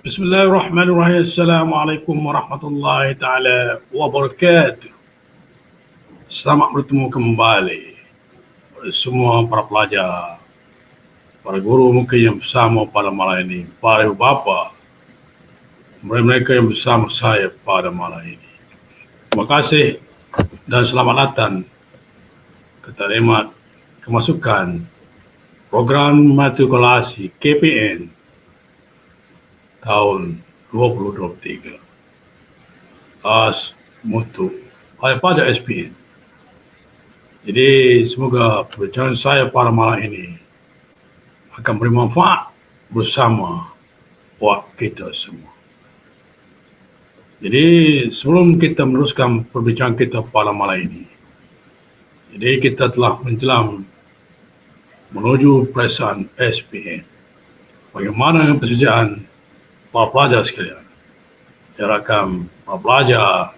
Bismillahirrahmanirrahim. Assalamualaikum warahmatullahi taala wabarakatuh. Selamat bertemu kembali semua para pelajar, para guru mungkin yang bersama pada malam ini, para ibu bapa, mereka yang bersama saya pada malam ini. Terima kasih dan selamat datang ke terima kemasukan program matrikulasi KPN tahun 2023. Mutu oleh pelajar SPN. Jadi semoga perbincangan saya pada malam ini akan bermanfaat bersama buat kita semua. Jadi sebelum kita meneruskan perbincangan kita pada malam ini, jadi kita telah menjelang menuju perayaan SPN. Bagaimana persediaan para pelajar sekalian? Diharapkan para pelajar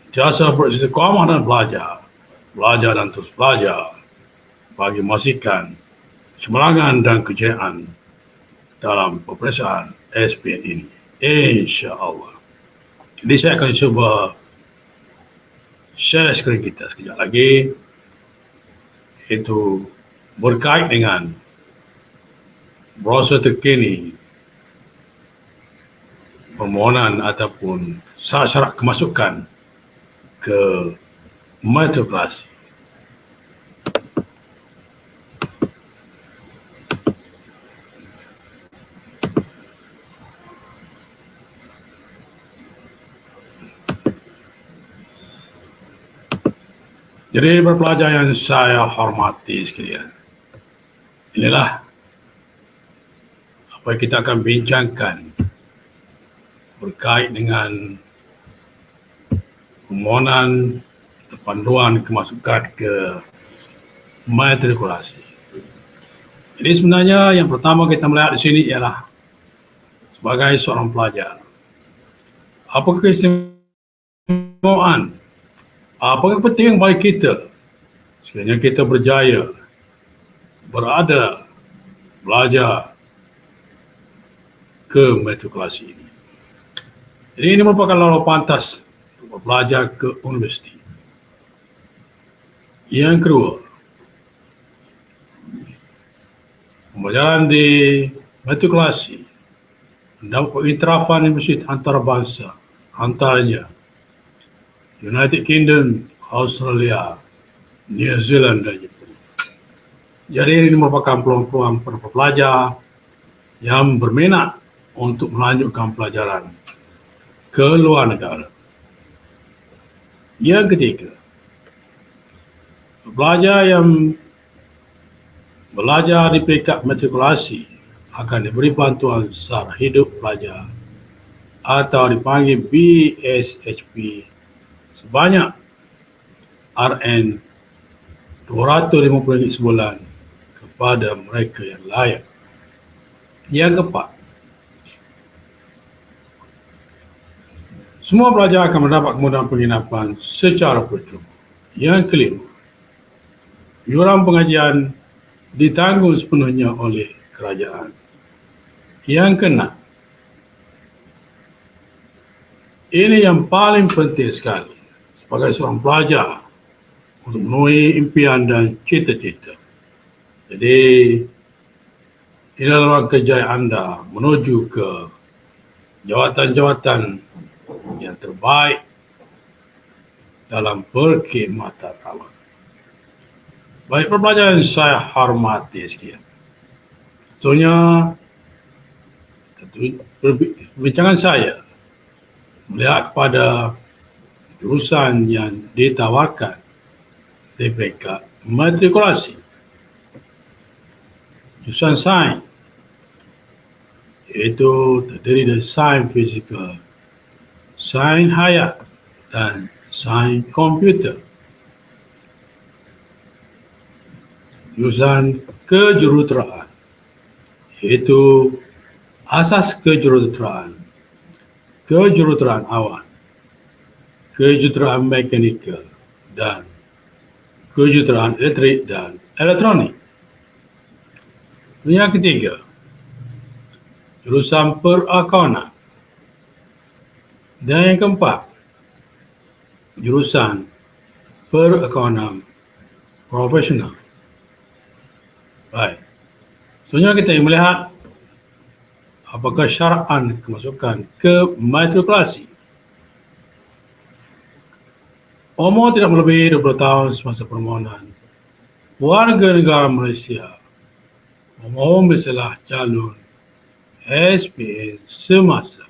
sentiasa beristiqamah dan belajar dan terus belajar bagi memastikan kemenangan dan kejayaan dalam peperiksaan SPN ini, insya-Allah. Jadi saya akan cuba share skrin kita sekejap lagi, itu berkait dengan brosur terkini permohonan ataupun syarat kemasukan ke matrikulasi. Jadi para pelajar yang saya hormati sekalian, inilah apa yang kita akan bincangkan berkait dengan permohonan panduan kemasukan ke matrikulasi. Jadi sebenarnya yang pertama kita melihat di sini ialah sebagai seorang pelajar, apakah keistimewaan, apakah penting bagi kita sekiranya kita berjaya berada belajar ke matrikulasi ini. Jadi ini merupakan lalu pantas untuk belajar ke universiti. Yang kedua, pembelajaran di matrikulasi mendapat pengiktirafan universiti antarabangsa, antaranya United Kingdom, Australia, New Zealand dan Jepun. Jadi ini merupakan peluang-peluang para pelajar yang berminat untuk melanjutkan pelajaran ke luar negara. Yang ketiga, pelajar yang belajar di peringkat matrikulasi akan diberi bantuan sara hidup pelajar atau dipanggil BSHP sebanyak Rn RM250 sebulan kepada mereka yang layak. Yang keempat, semua pelajar akan mendapat kemudahan penginapan secara percuma. Yang kelima, iuran pengajian ditanggung sepenuhnya oleh kerajaan. Yang keenam, ini yang paling penting sekali sebagai seorang pelajar untuk memenuhi impian dan cita-cita. Jadi ini adalah kejayaan anda menuju ke jawatan-jawatan yang terbaik dalam perkhidmatan awam. Baik pelajar yang saya hormati sekalian, tentunya perbincangan saya melihat kepada jurusan yang ditawarkan di peringkat matrikulasi. Jurusan sains, iaitu terdiri dari sains fizikal, sains hayat dan sains komputer. Jurusan kejuruteraan, iaitu asas kejuruteraan, kejuruteraan awan, kejuruteraan mekanikal dan kejuruteraan elektrik dan elektronik. Yang ketiga, jurusan perakaunan. Dan yang keempat, jurusan perakaunan profesional. Baik. Sebenarnya kita ingin melihat apakah syaratan kemasukan ke matrikulasi. Umur tidak melebihi 20 tahun semasa permohonan. Warga negara Malaysia memohon bersalah calon SPN semasa.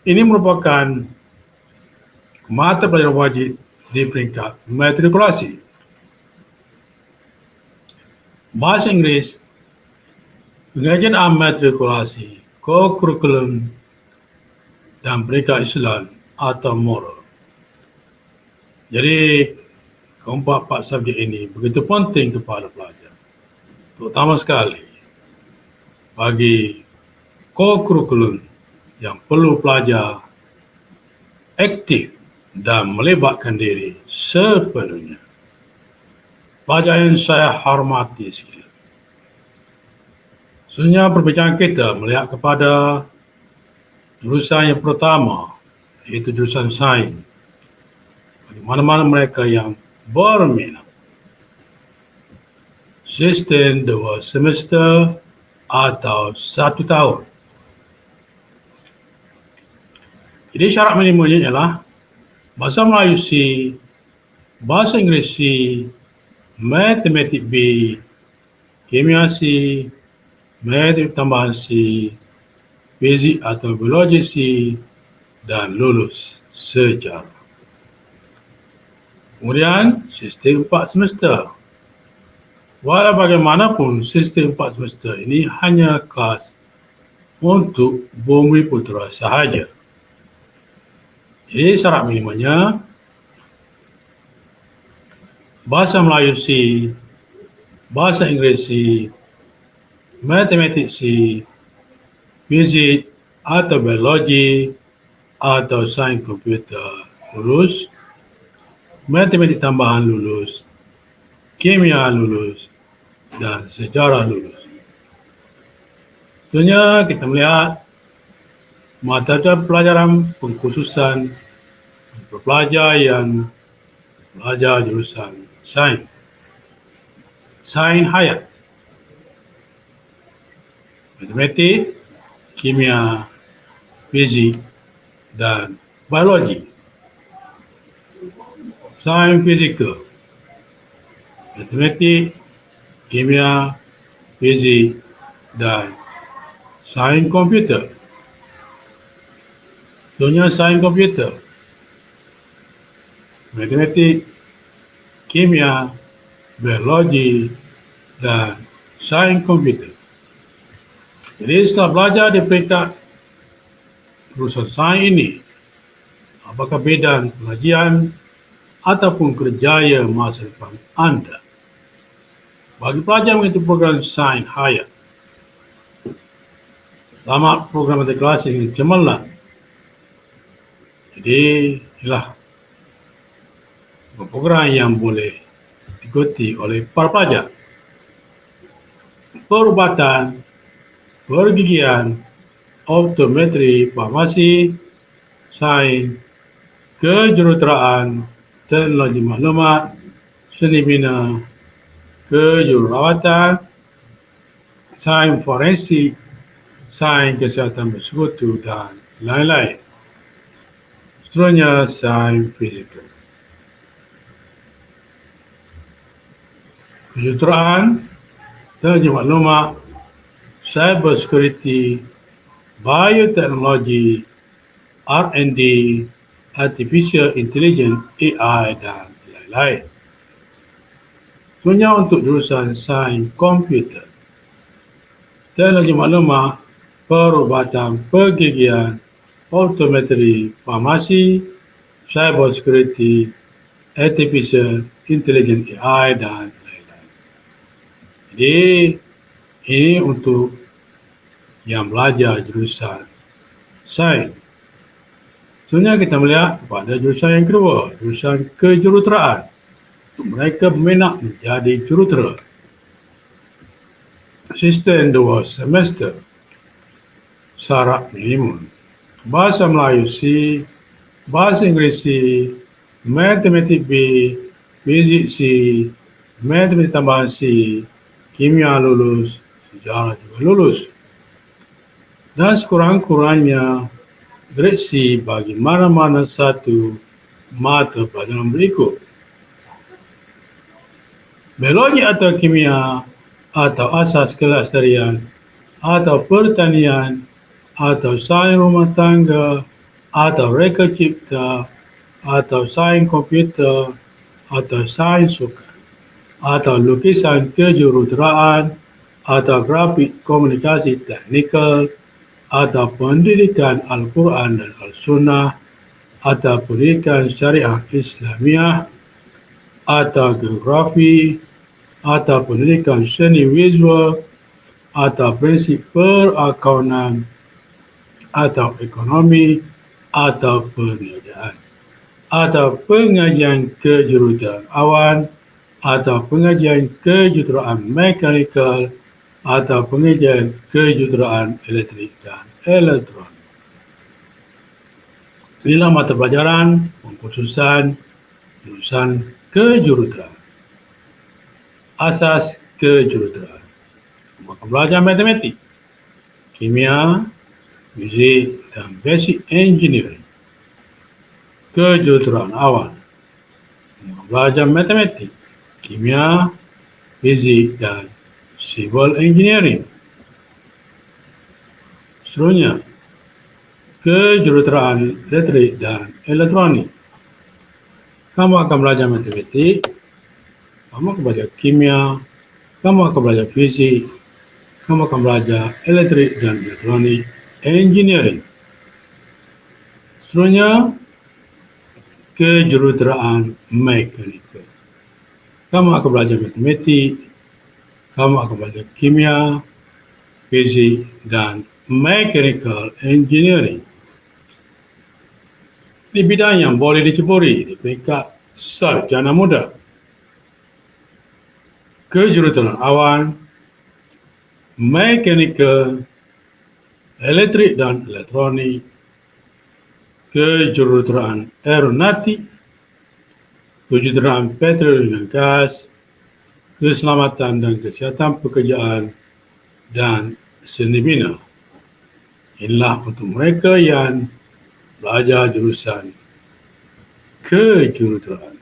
Ini merupakan mata pelajaran wajib di peringkat matrikulasi. Bahasa Inggeris, pengajian matrikulasi, kurikulum dan peringkat Islam atau moral. Jadi, keempat subjek ini begitu penting kepada pelajar. Terutama sekali bagi kurikulum yang perlu pelajar aktif dan melibatkan diri sepenuhnya. Pelajar yang saya hormati sekalian. Sebenarnya perbincangan kita melihat kepada jurusan yang pertama, iaitu jurusan sains. Bagi mana-mana mereka yang berminat. Sistem 2 semester atau 1 tahun. Jadi syarat minimumnya ialah bahasa Melayu C, bahasa Inggeris C, matematik B, kimia C, matematik tambahan C, fizik atau biologi C, dan lulus secara. Kemudian, sistem 4 semester. Walau bagaimanapun, sistem 4 semester ini hanya khas untuk Bumi Putera sahaja. Jadi syarat minimumnya bahasa Melayu C, bahasa Inggeris C, matematik C, fizik atau biologi atau sains komputer lulus, matematik tambahan lulus, kimia lulus, dan sejarah lulus. Tentunya kita melihat mata pelajaran pengkhususan pelajar yang belajar jurusan sains. Sains hayat, matematik, kimia, fizik, dan biologi. Sains fizikal, matematik, kimia, fizik, dan sains komputer. Contohnya sains komputer, matematik, kimia, biologi, dan sains komputer. Jadi setelah belajar di peringkat jurusan sains ini, apakah bidang pengajian ataupun kerjaya masa depan anda? Bagi pelajar mengikuti program sains hayat, tamat program matrikulasi yang cemerlang. Jadi, inilah program yang boleh diikuti oleh para pelajar. Perubatan, pergigian, optometri, farmasi, sains, kejuruteraan, teknologi maklumat, seni bina, kejururawatan, sains forensik, sains kesihatan bersekutu, dan lain-lain. Seterusnya, sains fizikal. Kejuruteraan, teknologi maklumat, cyber security, bioteknologi, R&D, artificial intelligence, AI, dan lain-lain. Seterusnya untuk jurusan sains komputer, teknologi maklumat, perubatan, pergigian, optometri, farmasi, cyber security, artificial intelligence, AI, dan lain-lain. Jadi, ini untuk yang belajar jurusan sains. Sebenarnya kita melihat pada jurusan yang kedua, jurusan kejuruteraan. Untuk mereka berminat menjadi jurutera. sistem 2 semester, syarat minimum. Bahasa Melayu C, Bahasa Inggeris C, Matematik B, Fizik C, Matematik tambahan C, Kimia lulus, Sejarah juga lulus. Dan sekurang-kurangnya grade C bagi mana-mana satu mata pelajaran berikut: biologi atau kimia, atau asas kelestarian, atau pertanian, atau sains rumah tangga, atau reka cipta, atau sains komputer, atau sains sukan, atau lukisan kejuruteraan, atau grafik komunikasi teknikal, atau pendidikan Al-Quran dan Al-Sunnah, atau pendidikan syariah Islamiah, atau geografi, atau pendidikan seni visual, atau prinsip perakaunan, atau ekonomi, atau perniagaan, atau pengajian kejuruteraan awan, atau pengajian kejuruteraan mekanikal, atau pengajian kejuruteraan elektrik dan elektronik. Inilah mata pelajaran pengkhususan jurusan kejuruteraan. Asas kejuruteraan. Maka belajar matematik, kimia, fizik, dan basic engineering. Kejuruteraan awal. Maka belajar matematik, kimia, fizik, dan civil engineering. Seterusnya, kejuruteraan elektrik dan elektronik. Kamu akan belajar matematik, kamu akan belajar kimia, kamu akan belajar fizik, kamu akan belajar elektrik dan elektronik engineering. Seterusnya, kejuruteraan mekanikal. Kamu akan belajar matematik, kamu akan belajar kimia, fizik, dan mechanical engineering. Di bidang yang boleh diceburi di peringkat sarjana muda. Kejuruteraan awan, mechanical, elektrik dan elektronik, kejuruteraan aeronautik, kejuruteraan petrol dan gas, keselamatan dan kesihatan pekerjaan, dan seni bina. Inilah untuk mereka yang belajar jurusan kejuruteraan.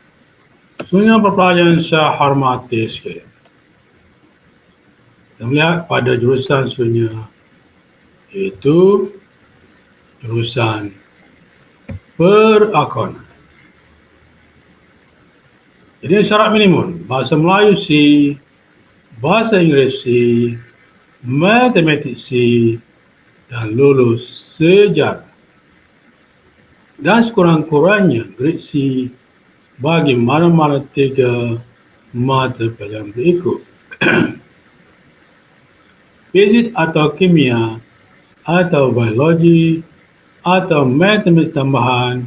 Sebenarnya pelajaran saya hormati sekalian. Kita melihat pada jurusan sebenarnya iaitu jurusan perakaunan. Jadi syarat minimum, bahasa Melayu C, bahasa Inggeris C, matematik C, dan lulus sejarah. Dan sekurang-kurangnya grade C bagi mana-mana 3 mata pelajaran berikut. Fizik atau kimia, atau biologi, atau matematik tambahan,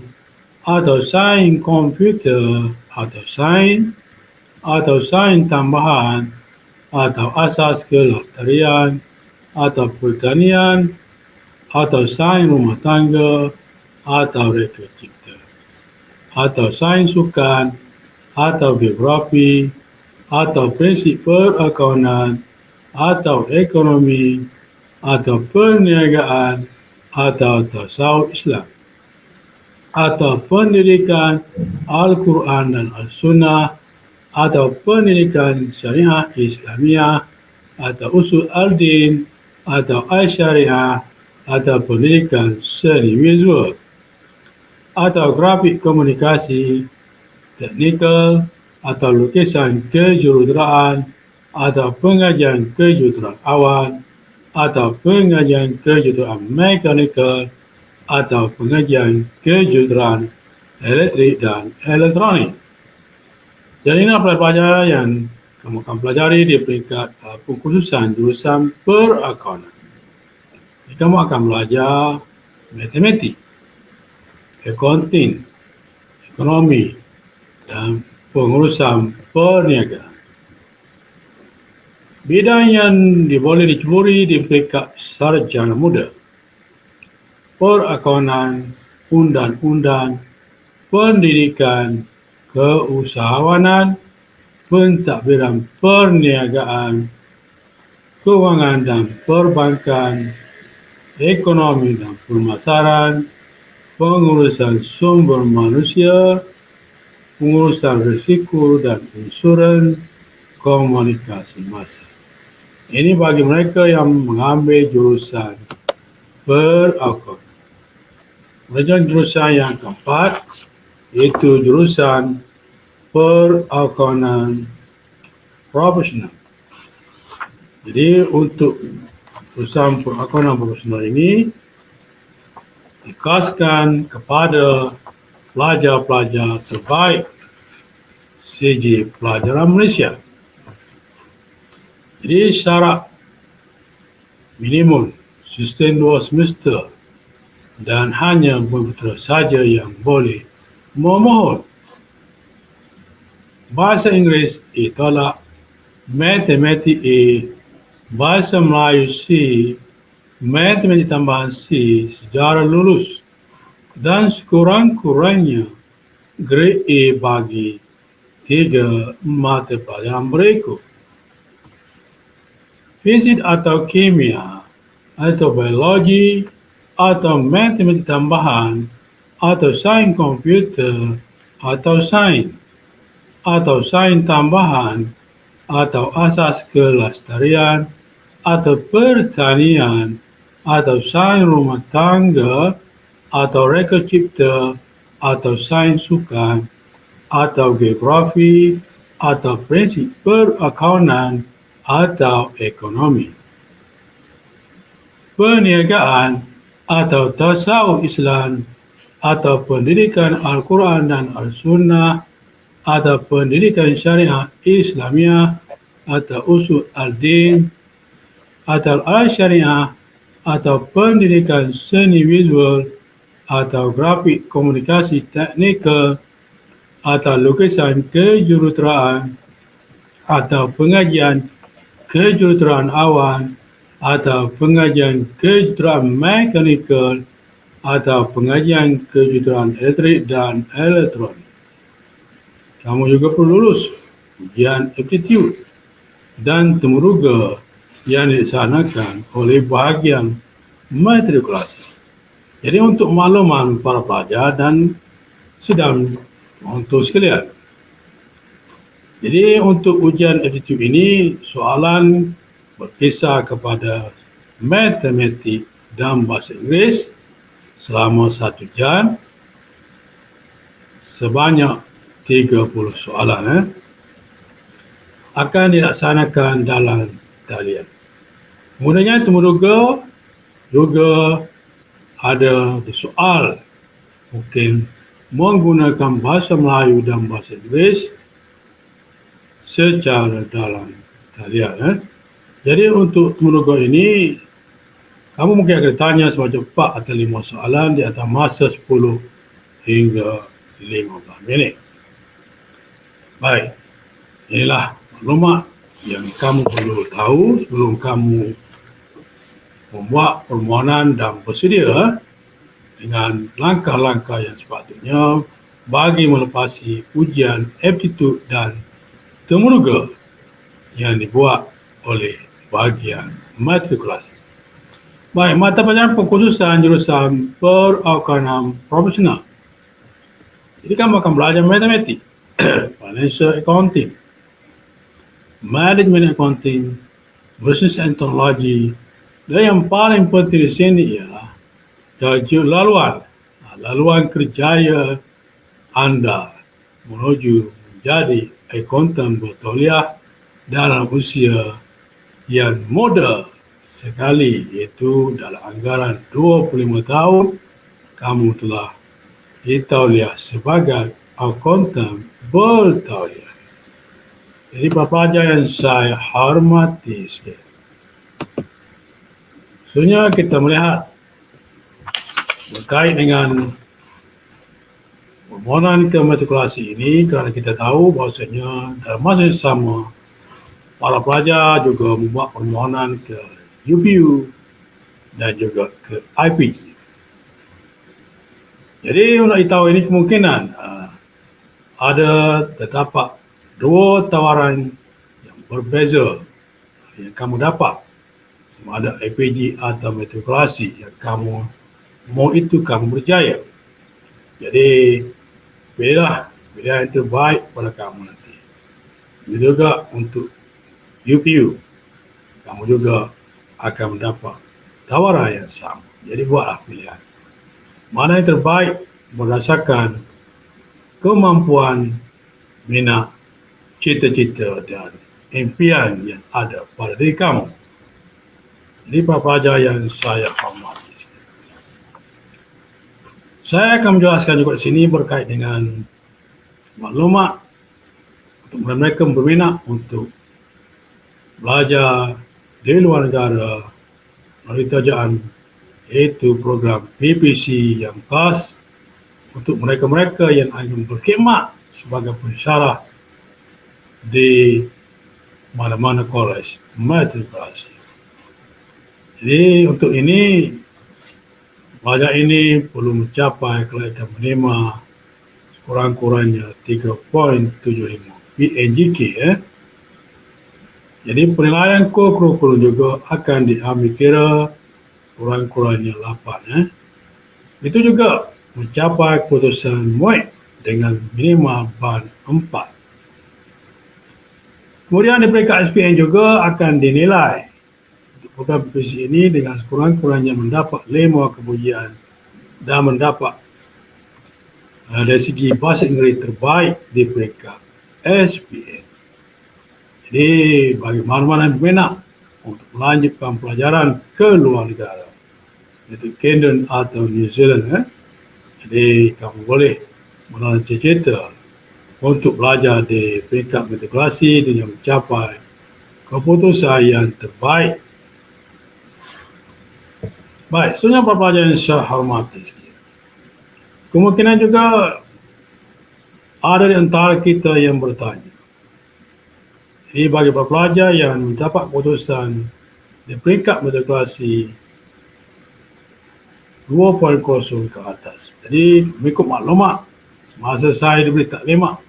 atau sains komputer, atau sains tambahan, atau asas kelestarian, atau pertanian, atau sains rumah tangga, atau reka cipta, atau sains sukan, atau geografi, atau prinsip perakaunan, atau ekonomi, atau perniagaan, atau tasawuf Islam, atau pendidikan Al-Quran dan Al-Sunnah, atau pendidikan syariah Islamiah, atau usul al-din, atau al-syariah, atau pendidikan seni visual, atau grafik komunikasi teknikal, atau lukisan kejuruteraan, atau pengajian kejuruteraan awan, atau pengajian kejuruteraan mekanikal, atau pengajian kejuruteraan elektrik dan elektronik. Jadi ini adalah pelajaran yang kamu akan pelajari di peringkat pengkhususan jurusan perakaunan. Kamu akan belajar matematik, accounting, ekonomi, dan pengurusan perniagaan. Bidang yang boleh diceburi di peringkat sarjana muda: perakaunan, undang-undang, pendidikan, keusahawanan, pentadbiran perniagaan, kewangan dan perbankan, ekonomi dan pemasaran, pengurusan sumber manusia, pengurusan risiko dan insurans, komunikasi massa. Ini bagi mereka yang mengambil jurusan perakaunan. Kemudian jurusan yang keempat iaitu jurusan perakaunan profesional. Jadi untuk jurusan perakaunan profesional ini dikaskan kepada pelajar-pelajar terbaik segi pelajaran Malaysia. Jadi syarat minimum sistem 2 semester dan hanya beberapa saja yang boleh memohon. Bahasa Inggeris A tolak, matematik A, bahasa Melayu C, matematik tambahan C, sejarah lulus, dan sekurang-kurangnya grade A bagi 3 mata pelajaran berikut: fisik atau kimia, atau biologi, atau matematik tambahan, atau sains komputer, atau sains tambahan, atau asas kelestarian, atau pertanian, atau sains rumah tangga, atau reka cipta, atau sains sukan, atau geografi, atau prinsip perakaunan, atau ekonomi, perniagaan, atau tasawuf Islam, atau pendidikan Al-Quran dan Al-Sunnah, atau pendidikan syariah Islamiyah, atau usul al-din, atau al-syariah, atau pendidikan seni visual, atau grafik komunikasi teknikal, atau lukisan kejuruteraan, atau pengajian kejuruteraan awan, atau pengajian kejuruteraan mekanikal, atau pengajian kejuruteraan elektrik dan elektronik. Kamu juga perlu lulus ujian aptitude dan temuruga yang dilaksanakan oleh bahagian matrikulasi. Jadi untuk makluman para pelajar dan sidang untuk sekalian. Jadi untuk ujian aptitude ini, soalan berkisar kepada matematik dan bahasa Inggeris selama 1 jam sebanyak 30 soalan akan dilaksanakan dalam talian. Kemudiannya temuruga juga ada soal mungkin menggunakan bahasa Melayu dan bahasa Inggeris secara dalam talian. Jadi untuk temuruga ini, kamu mungkin akan tanya semacam 4 atau 5 soalan di atas masa 10 hingga 15 minit. Baik, inilah maklumat yang kamu perlu tahu sebelum kamu membuat permohonan dan bersedia dengan langkah-langkah yang sepatutnya bagi melepasi ujian aptitude dan temuruga yang dibuat oleh bahagian matrikulasi. Baik, mata pelajaran pengkhususan jurusan perakaunan profesional. Jadi kamu akan belajar matematik, financial accounting, management accounting, business and technology, dan yang paling penting di sini ialah laluan kerjaya anda menuju menjadi akuntan bertauliah dalam usia yang muda sekali, iaitu dalam anggaran 25 tahun kamu telah ditauliah sebagai akuntan bertauliah. Jadi para pelajar yang saya hormati sekalian, sebenarnya kita melihat berkait dengan permohonan ke matrikulasi ini kerana kita tahu bahawasanya dalam masa yang sama para pelajar juga membuat permohonan ke UPU dan juga ke IPG. Jadi untuk tahu ini kemungkinan ada terdapat dua tawaran yang berbeza yang kamu dapat, sama ada IPG atau matrikulasi yang kamu mau itu kamu berjaya. Jadi pilihlah pilihan yang terbaik pada kamu nanti. Juga untuk UPU, kamu juga akan mendapat tawaran yang sama. Jadi buatlah pilihan. Mana yang terbaik berdasarkan kemampuan, minat, cita-cita dan impian yang ada pada diri kamu. Jadi para pelajar yang saya hormati, saya akan menjelaskan juga di sini berkait dengan maklumat untuk mereka berminat untuk belajar di luar negara melalui kerajaan, iaitu program PPC yang khas untuk mereka-mereka yang ingin berkhidmat sebagai pensyarah di mana-mana kolej matrikulasi. Jadi untuk ini, pelajar ini perlu mencapai kelaikan menerima kurang-kurangnya 3.75 PNGK. Jadi penilaian kurikulum juga akan diambil kira kurang-kurangnya 8. Itu juga mencapai keputusan MUIC dengan minimal band 4. Kemudian di peringkat SPM juga akan dinilai untuk program PPC ini dengan sekurang-kurangnya mendapat 5 kepujian dan mendapat dari segi bahasa Inggeris terbaik di peringkat SPM. Jadi bagi mana-mana yang berminat untuk melanjutkan pelajaran ke luar negara, iaitu Canada atau New Zealand, jadi kamu boleh menaruh cita-cita untuk belajar di peringkat matrikulasi dengan mencapai keputusan yang terbaik. Baik, sebenarnya para pelajar yang saya hormati sekalian, kemungkinan juga ada di antara kita yang bertanya. Jadi bagi para pelajar yang mendapat keputusan di peringkat matrikulasi 2.0 ke atas. Jadi mengikut maklumat semasa saya diberi taklimat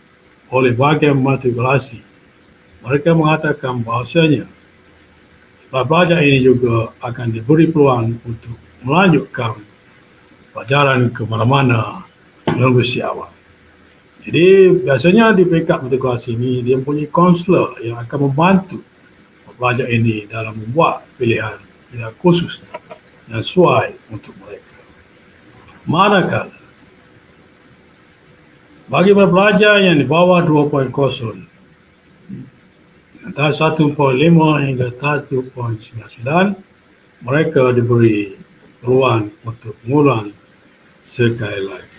oleh bahagian matrikulasi, mereka mengatakan bahawasanya para pelajar ini juga akan diberi peluang untuk melanjutkan pelajaran ke mana-mana universiti awal. Jadi biasanya di peringkat matrikulasi ini dia mempunyai konselor yang akan membantu pelajar ini dalam membuat pilihan khusus yang sesuai untuk mereka. Manakala bagi para pelajar yang di bawah 2.0 antara 1.5 hingga 1.99, mereka diberi peluang untuk mengulang sekali lagi.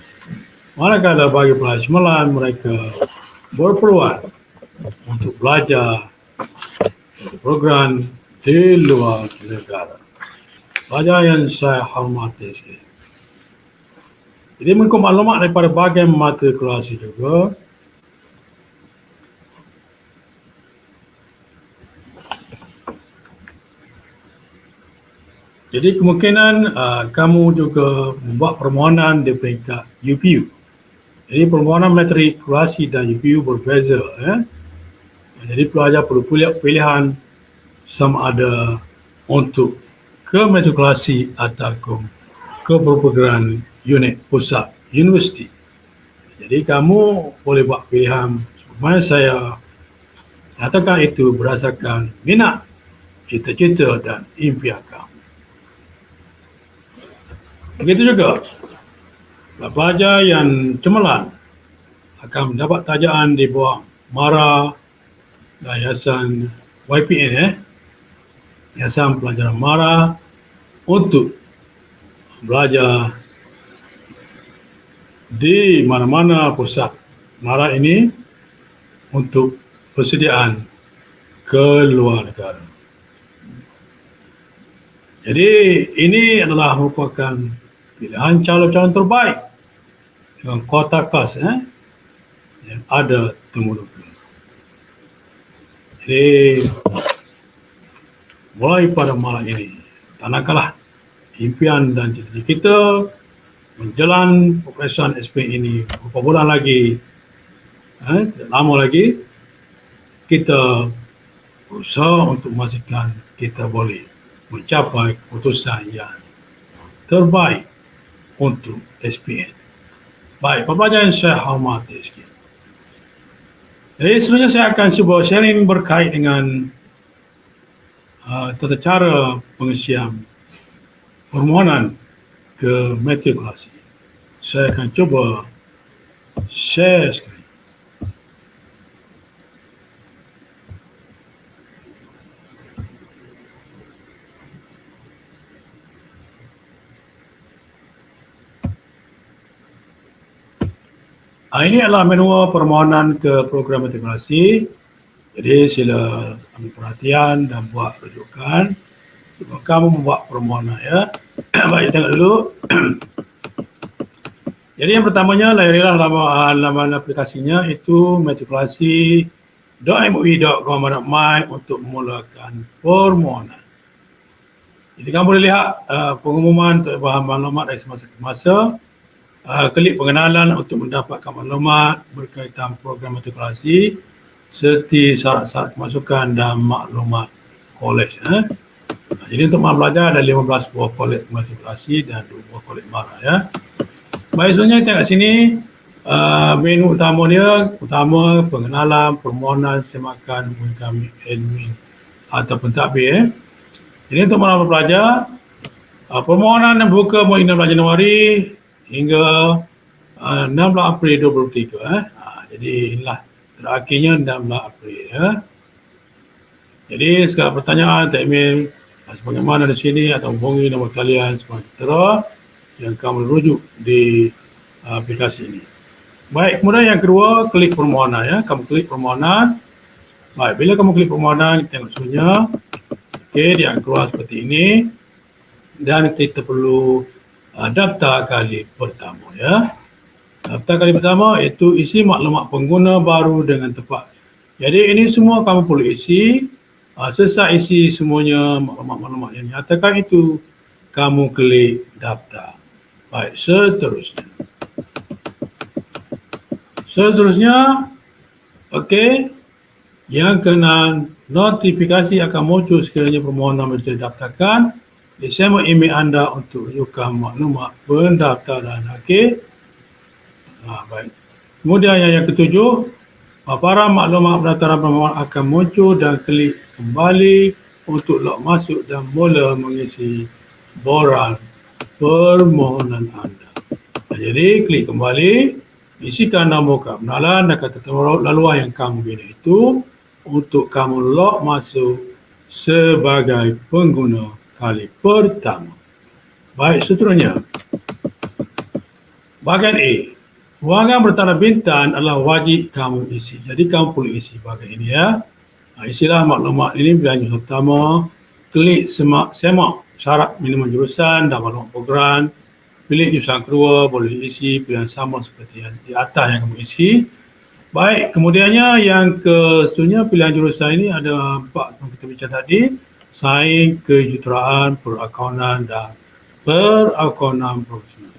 Manakala bagi pelajar cemerlang, mereka berpeluang untuk belajar program di luar negara. Pelajar yang saya hormati sekali. Jadi mengikut maklumat daripada bahagian matrikulasi juga, jadi kemungkinan kamu juga membuat permohonan di peringkat UPU. Jadi permohonan matrikulasi dan UPU berbeza. Jadi pelajar perlu pilihan sama ada untuk ke matrikulasi atau ke program unit pusat universiti. Jadi kamu boleh buat pilihan supaya saya katakan itu berdasarkan minat, cita-cita dan impian kamu. Begitu juga pelajar yang cemerlang akan mendapat tajaan di bawah MARA dan Yayasan YPN, Yayasan Pelajaran MARA, untuk belajar di mana-mana pusat MARA ini untuk persediaan ke luar negara. Jadi ini adalah merupakan pilihan calon-calon terbaik dengan kuota kelas yang ada temukan. Jadi mulai pada malam ini, tanamkanlah impian dan cita-cita kita menjelang peperiksaan SPM ini beberapa bulan lagi, tidak lama lagi, kita berusaha untuk memastikan kita boleh mencapai keputusan yang terbaik untuk SPM. Baik, pelajar yang saya hormati sekalian. Jadi sebenarnya saya akan cuba sharing berkait dengan tata cara pengisian permohonan ke matrikulasi. Saya akan cuba share skrin. Ini adalah manual permohonan ke program matrikulasi. Jadi sila ambil perhatian dan buat rujukan. Cuba kamu membuat permohonan ya. Baik, tengok dulu. Jadi yang pertamanya layarilah laman aplikasinya itu matrikulasi.mui.gov.my untuk memulakan permohonan. Jadi kamu boleh lihat pengumuman untuk bahan maklumat dari semasa ke masa. Klik pengenalan untuk mendapatkan maklumat berkaitan program matrikulasi serta syarat-syarat kemasukan dan maklumat kolej. Jadi untuk pelajar ada 15 buah kolej matrikulasi dan 2 buah kolej mara ya. Baik, sebenarnya tengok sini menu utama dia, pengenalan, permohonan, semakan, kami admin ataupun takbir. Jadi untuk pelajar, permohonan yang buka mulai 16 Januari hingga 16 April 2023. Jadi inilah terakhirnya 16 April ya. Jadi segala pertanyaan, email sebagaimana di sini atau hubungi nombor kalian sementara yang kamu rujuk di aplikasi ini. Baik, kemudian yang kedua, klik permohonan ya. Kamu klik permohonan. Baik, bila kamu klik permohonan, tengok sunya. Okey, dia akan keluar seperti ini. Dan kita perlu daftar kali pertama ya. Daftar kali pertama iaitu isi maklumat pengguna baru dengan tepat. Jadi ini semua kamu perlu isi. Selesai isi semuanya maklumat-maklumat yang dinyatakan itu, kamu klik daftar. Baik, Seterusnya, okey, yang kena notifikasi akan muncul sekiranya permohonan menjadi daftarkan. Sama email anda untuk rujukan maklumat pendaftaran. Okey. Baik. Kemudian yang ketujuh, paparan maklumat pendaftaran permohonan akan muncul dan klik kembali untuk log masuk dan mula mengisi borang permohonan anda. Jadi klik kembali, isikan nama kebenaran dan kata laluan yang kamu bina itu untuk kamu log masuk sebagai pengguna kali pertama. Baik, seterusnya. Bahagian A. Ruangan bertanda bintang adalah wajib kamu isi. Jadi kamu perlu isi bahagian ini ya. Isilah maklumat ini pilihan pertama. Klik semak syarat minimum jurusan dan maklumat program. Pilih jurusan kedua, boleh diisi pilihan sama seperti yang di atas yang kamu isi. Baik, kemudiannya yang seterusnya pilihan jurusan ini ada 4 yang kita bincang tadi. Sains, kejuruteraan, perakaunan dan perakaunan profesional.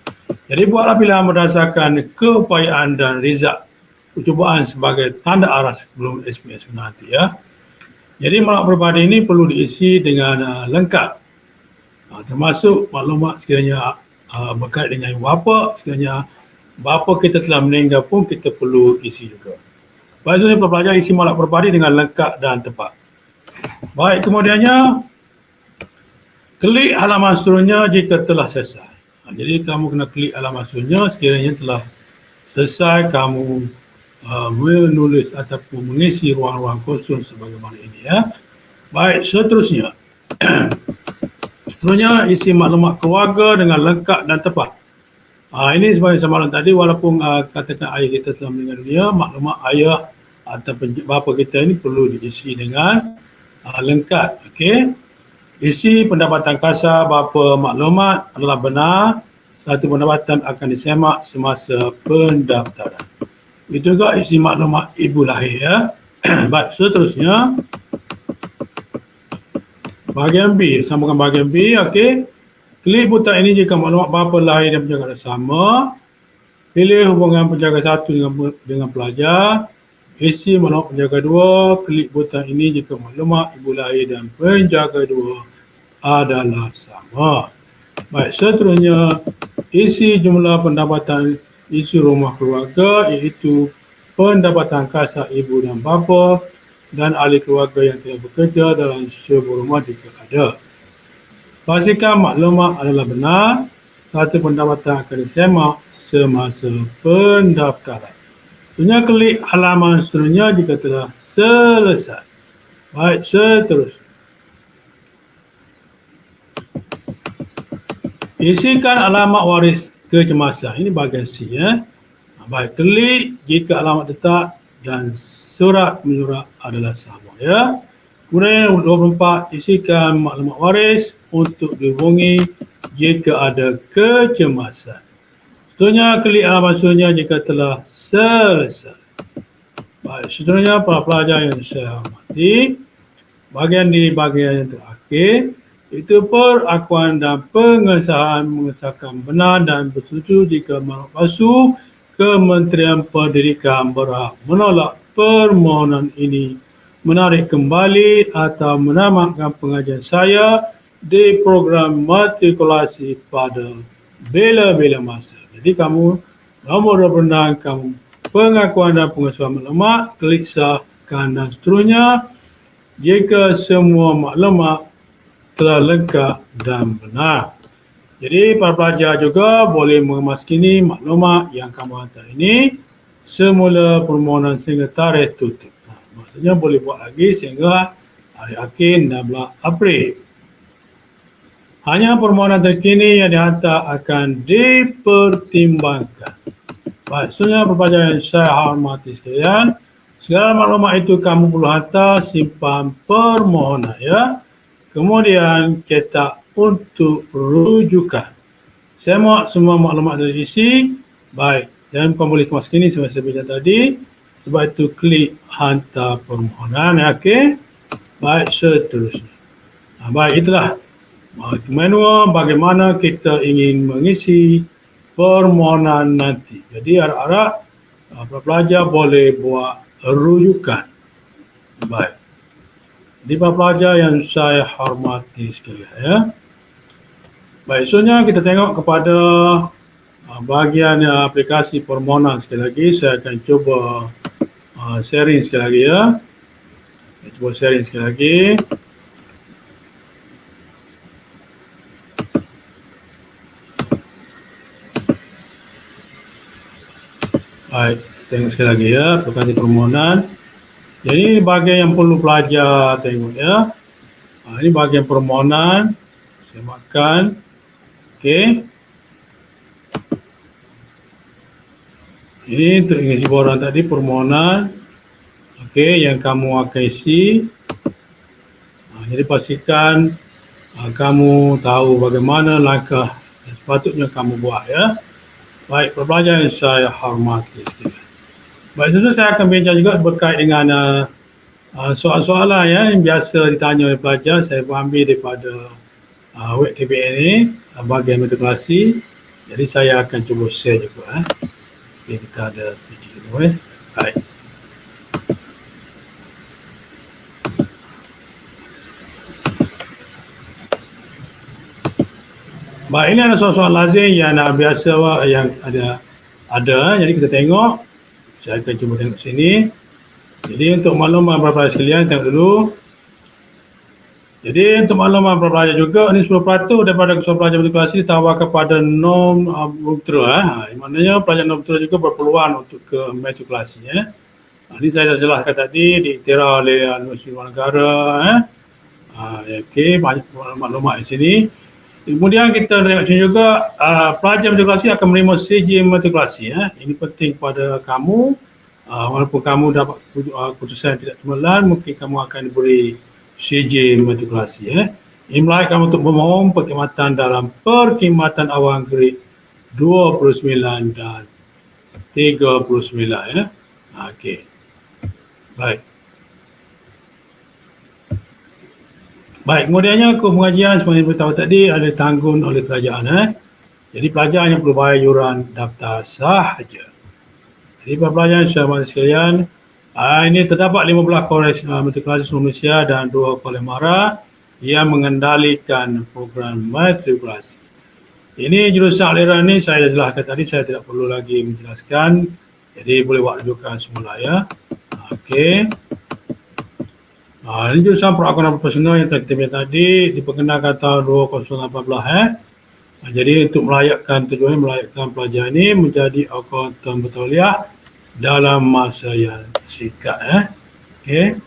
Jadi buatlah pilihan berdasarkan keupayaan dan result percubaan sebagai tanda arah sebelum SPS nanti ya. Jadi maklumat peribadi ini perlu diisi dengan lengkap. Termasuk maklumat sekiranya berkait dengan bapa, sekiranya bapa kita telah meninggal pun kita perlu isi juga. Baik, sebenarnya pelajar isi maklumat peribadi dengan lengkap dan tepat. Baik, kemudiannya klik halaman seterusnya jika telah selesai. Jadi kamu kena klik halaman seterusnya sekiranya telah selesai kamu menulis ataupun mengisi ruang-ruang kosong sebagaimana ini ya. Baik, seterusnya. Seterusnya isi maklumat keluarga dengan lengkap dan tepat. Ini sebagai samaran tadi, walaupun katakan ayah kita telah meninggal dunia, maklumat ayah ataupun bapa kita ini perlu diisi dengan lengkap. Okey. Isi pendapatan kasar bapa maklumat adalah benar. Satu pendapatan akan disemak semasa pendaftaran. Itu juga isi maklumat ibu lahir ya. Baik, seterusnya bahagian B, sambungkan bahagian B. Okey, klik butang ini jika maklumat bapa lahir dan penjaga sama. Pilih hubungan penjaga 1 dengan pelajar. Isi maklumat penjaga 2. Klik butang ini jika maklumat ibu lahir dan penjaga 2 adalah sama. Baik, seterusnya isi jumlah pendapatan isi rumah keluarga, iaitu pendapatan kasar ibu dan bapa dan ahli keluarga yang tidak bekerja dalam sebuah rumah jika ada. Pastikan maklumat adalah benar. Satu pendapatan akan disemak semasa pendaftaran. Seterusnya klik halaman seterusnya jika telah selesai. Baik, seterusnya. Isikan alamat waris kecemasan. Ini bahagian C. Baik, klik jika alamat tetap dan surat menyurat adalah sama. Kemudian 24, isikan maklumat waris untuk dihubungi jika ada kecemasan. Seterusnya, klik alamat seterusnya jika telah selesai. Baik, seterusnya para pelajar yang saya hormati, bahagian di bahagian yang terakhir, itu perakuan dan mengesahkan benar dan bersetuju jika maklumat palsu. Kementerian Pendidikan berhak menolak permohonan ini, menarik kembali atau menamatkan pengajian saya di program matrikulasi pada bila-bila masa. Jadi kamu nombor berbenang kamu pengakuan dan pengesahan maklumat, klik sahkan dan seterusnya jika semua maklumat telah lengkap dan benar. Jadi para pelajar juga boleh memaskini maklumat yang kamu hantar ini semula permohonan sehingga tarikh tutup. Maksudnya boleh buat lagi sehingga hari akhir 16 April. Hanya permohonan terkini yang dihantar akan dipertimbangkan. Baik, seterusnya para pelajar yang saya hormati sekalian, segala maklumat itu kamu perlu hantar simpan permohonan Kemudian cetak untuk rujukan. Semak semua maklumat dari isi. Baik, dan kamu boleh kemaskini seperti saya bincang tadi. Sebab itu klik hantar permohonan. Okey. Baik, seterusnya. Baik, itulah manual bagaimana kita ingin mengisi permohonan nanti. Jadi harap-harap pelajar boleh buat rujukan. Baik. Jadi para pelajar yang saya hormati sekalian Baik, seterusnya kita tengok kepada bahagian aplikasi permohonan sekali lagi. Saya akan cuba sharing sekali lagi Saya cuba sharing sekali lagi. Baik, tengok sekali lagi aplikasi permohonan. Jadi ini bahagian yang perlu pelajar tengok ini bahagian permohonan. Saya makan. Okey. Ini untuk isi borang tadi permohonan. Okey, yang kamu akan isi. Jadi pastikan kamu tahu bagaimana langkah yang sepatutnya kamu buat Baik, pelajar yang saya hormati sekalian. Baik, seterusnya saya akan bincang juga berkait dengan soalan-soalan yang biasa ditanya oleh pelajar. Saya ambil daripada web KPN ini, bahagian matrikulasi. Jadi saya akan cuba share juga. Okay, kita ada sedikit dulu. Baik. Baik, ini ada soalan-soalan lazim yang biasa yang ada. Jadi kita tengok. Saya akan cuba tengok sini. Jadi untuk makluman para pelajar sekalian, tengok dulu. Jadi untuk makluman para pelajar juga, ini 10% daripada keseluruhan pelajar matrikulasi ditawarkan pada non-putra. Maknanya pelajar non-putra juga berpeluang untuk ke matrikulasi. Ini saya dah jelaskan tadi, diiktiraf oleh Universiti Luar Negara. Okey, banyak maklumat di sini. Kemudian kita tengok sini juga, pelajar matrikulasi akan menerima CJ matrikulasi. Ini penting pada kamu. Walaupun kamu dapat keputusan yang tidak cemerlang, mungkin kamu akan diberi CJ matrikulasi. Ini melayak kamu untuk memohon perkhidmatan dalam perkhidmatan awal grade 29 dan 39. Okey. Baik. Baik, kemudiannya pengajian seperti yang beritahu tadi ada tanggung oleh kerajaan. Jadi pelajar hanya perlu bayar yuran daftar sahaja. Jadi para pelajar yang saya sekalian, ini terdapat 15 kolej matrikulasi seluruh Malaysia dan 2 kolej MARA yang mengendalikan program matrikulasi. Ini jurusan aliran ni saya dah jelaskan tadi, saya tidak perlu lagi menjelaskan. Jadi boleh buat rujukan semula ya. Okey. Ini jurusan perakuan profesional yang kita lihat tadi diperkenalkan tahun 2018. Jadi untuk tujuannya melayakkan pelajar ini menjadi akuntan bertauliah dalam masa yang singkat. Okey.